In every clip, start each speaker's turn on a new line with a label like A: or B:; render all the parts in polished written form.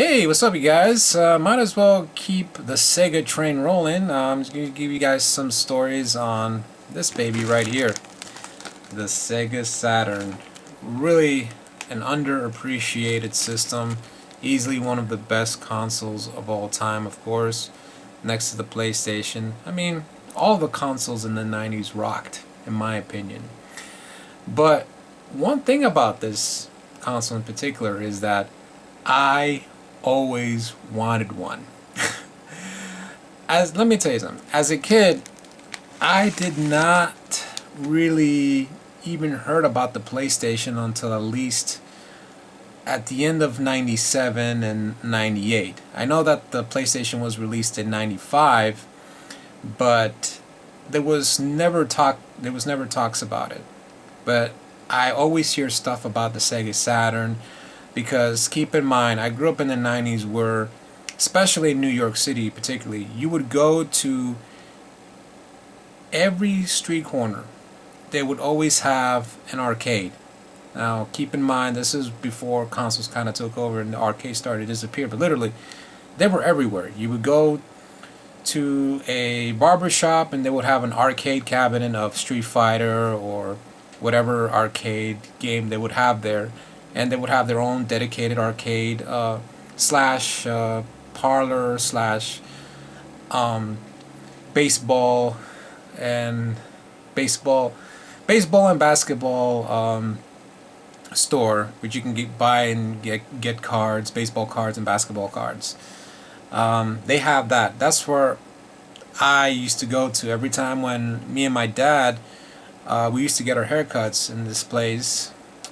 A: Hey, what's up, you guys? Might as well keep the Sega train rolling. I'm just going to give you guys some stories on this baby right here, the Sega Saturn. Really an underappreciated system, easily one of the best consoles of all time, of course, next to the PlayStation. I mean, all the consoles in the 90s rocked, in my opinion. But one thing about this console in particular is that I always wanted one. Let me tell you something. As a kid, I did not really even heard about the PlayStation until at least at the end of 97 and 98. I know that the PlayStation was released in 95, but there was never talks about it. But I always hear stuff about the Sega Saturn because keep in mind, I grew up in the 90s where, especially in New York City particularly, you would go to every street corner. They would always have an arcade. Now, keep in mind, this is before consoles kind of took over and the arcade started to disappear, but literally, they were everywhere. You would go to a barber shop and they would have an arcade cabinet of Street Fighter or whatever arcade game they would have there, and they would have their own dedicated arcade slash parlor slash baseball and baseball and basketball store, which you can buy and get cards, baseball cards and basketball cards. They have that. That's where I used to go to every time when me and my dad we used to get our haircuts in this place.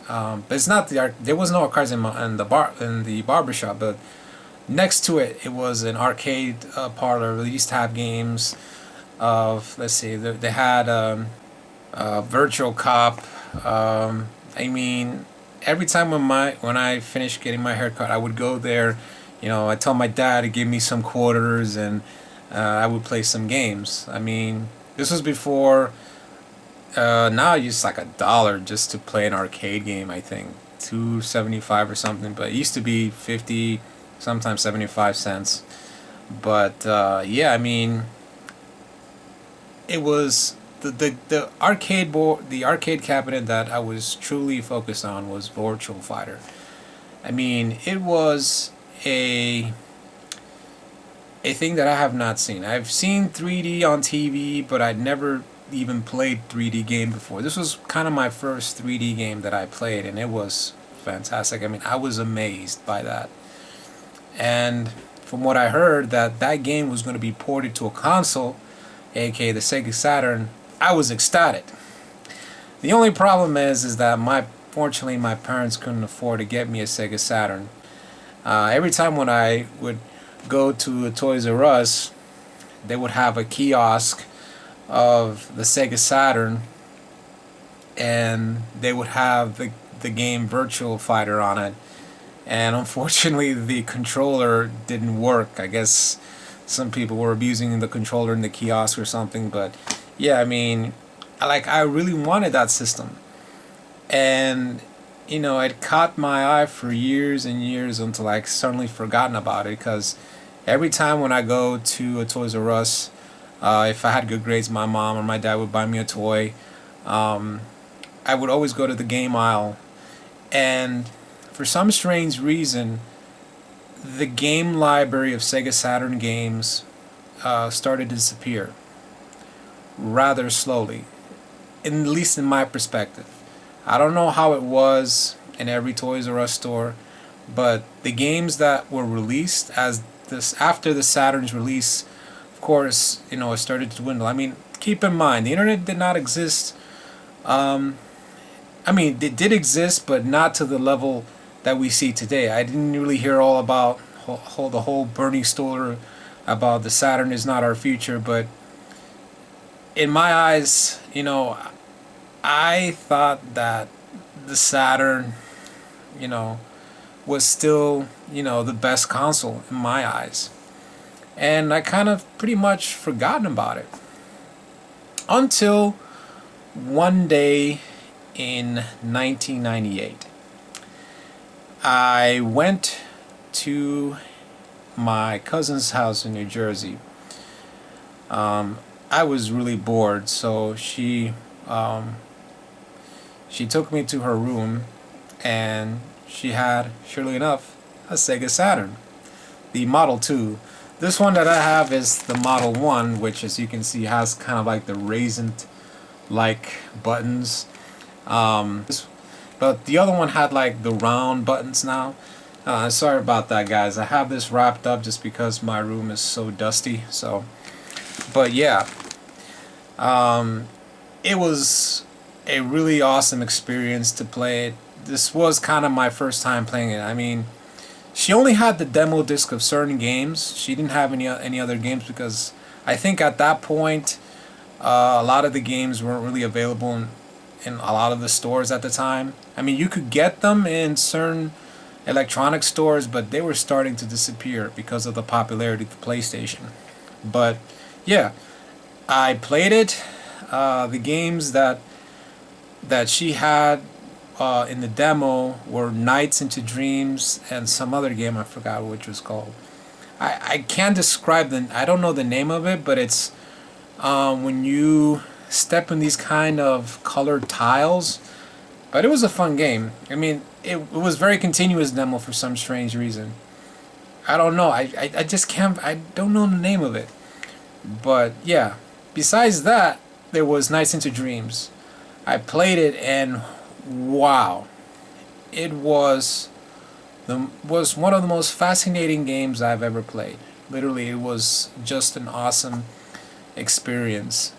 A: But it's not there was no cards in the barber shop, but next to it was an arcade parlor. They used to have games of, let's see, they had Virtual Cop. I mean, every time when I finished getting my haircut, I would go there. You know, I tell my dad to give me some quarters, and I would play some games. I mean, this was before. Now it's like $1 just to play an arcade game. I think $2.75 or something, but it used to be 50, sometimes 75 cents. But yeah, I mean, it was the arcade board, the arcade cabinet that I was truly focused on was Virtual Fighter. I mean, it was a thing that I have not seen. I've seen 3D on TV, but I'd never even played 3D game before. This was kind of my first 3D game that I played, and it was fantastic. I mean, I was amazed by that. And from what I heard, that game was going to be ported to a console, aka the Sega Saturn, I was ecstatic. The only problem is that fortunately my parents couldn't afford to get me a Sega Saturn. Every time when I would go to a Toys R Us, they would have a kiosk of the Sega Saturn, and they would have the game Virtual Fighter on it, and unfortunately the controller didn't work. I guess some people were abusing the controller in the kiosk or something, but yeah, I mean, I really wanted that system, and you know, it caught my eye for years and years until I suddenly forgotten about it, because every time when I go to a Toys R Us, if I had good grades, my mom or my dad would buy me a toy. I would always go to the game aisle, and for some strange reason, the game library of Sega Saturn games started to disappear rather slowly, at least in my perspective. I don't know how it was in every Toys R Us store, but the games that were released after the Saturn's release, of course, you know, it started to dwindle. I mean, keep in mind, the internet did not exist. I mean, it did exist, but not to the level that we see today. I didn't really hear all about the whole Bernie story about the Saturn is not our future, but in my eyes, you know, I thought that the Saturn, you know, was still, you know, the best console in my eyes. And I kind of pretty much forgotten about it until one day in 1998. I went to my cousin's house in New Jersey. I was really bored, so she took me to her room, and she had, surely enough, a Sega Saturn, the Model 2. This one that I have is the Model 1, which, as you can see, has kind of like the raisin-like buttons. But the other one had like the round buttons now. Sorry about that, guys. I have this wrapped up just because my room is so dusty. So, but yeah, it was a really awesome experience to play it. This was kind of my first time playing it. I mean, she only had the demo disc of certain games. She didn't have any other games because I think at that point a lot of the games weren't really available in a lot of the stores at the time. I mean, you could get them in certain electronic stores, but they were starting to disappear because of the popularity of the PlayStation. But yeah, I played it. The games that she had in the demo were Nights into Dreams and some other game I forgot which was called. I can't describe I don't know the name of it, but it's when you step in these kind of colored tiles. But it was a fun game. I mean, it was very continuous demo for some strange reason. I don't know. I just can't. I don't know the name of it. But yeah. Besides that, there was Nights into Dreams. I played it and wow, it was one of the most fascinating games I've ever played. Literally, it was just an awesome experience.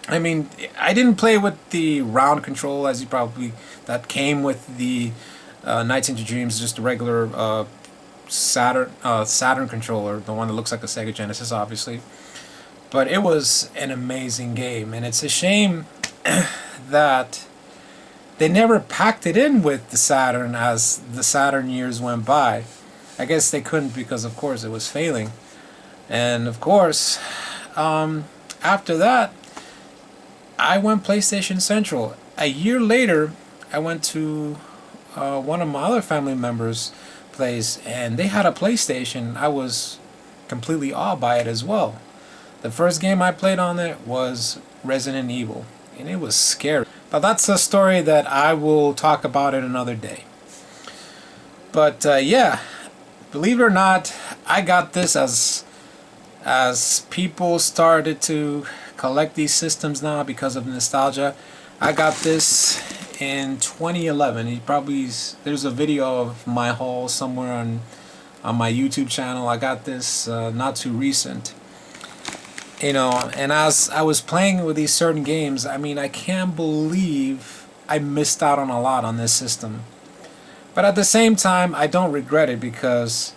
A: I mean, I didn't play with the round control as you probably that came with the Nights into Dreams, just a regular Saturn controller, the one that looks like a Sega Genesis, obviously. But it was an amazing game, and it's a shame that they never packed it in with the Saturn as the Saturn years went by. I guess they couldn't because, of course, it was failing. And, of course, after that, I went PlayStation Central. A year later, I went to one of my other family members' place, and they had a PlayStation. I was completely awed by it as well. The first game I played on it was Resident Evil, and it was scary. But that's a story that I will talk about in another day. But yeah, believe it or not, I got this as people started to collect these systems now because of nostalgia. I got this in 2011. There's a video of my haul somewhere on my YouTube channel. I got this not too recent. You know, and as I was playing with these certain games, I mean, I can't believe I missed out on a lot on this system. But at the same time, I don't regret it because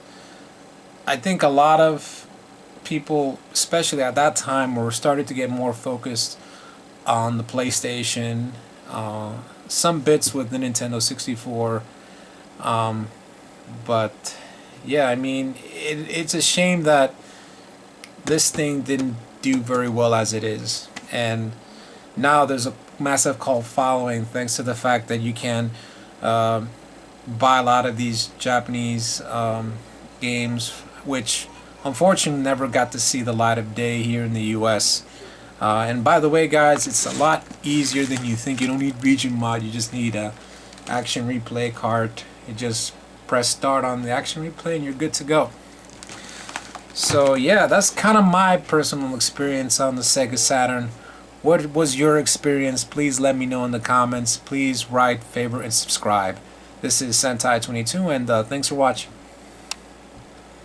A: I think a lot of people, especially at that time, were starting to get more focused on the PlayStation, some bits with the Nintendo 64. But yeah, I mean, it's a shame that this thing didn't do very well as it is, and now there's a massive cult following thanks to the fact that you can buy a lot of these Japanese games, which unfortunately never got to see the light of day here in the US. And by the way, guys, it's a lot easier than you think. You don't need region mod, you just need a action replay card. You just press start on the action replay and you're good to go. So yeah, that's kind of my personal experience on the Sega Saturn. What was your experience? Please let me know in the comments. Please write, favorite, and subscribe. This is Sentai22, and thanks for watching.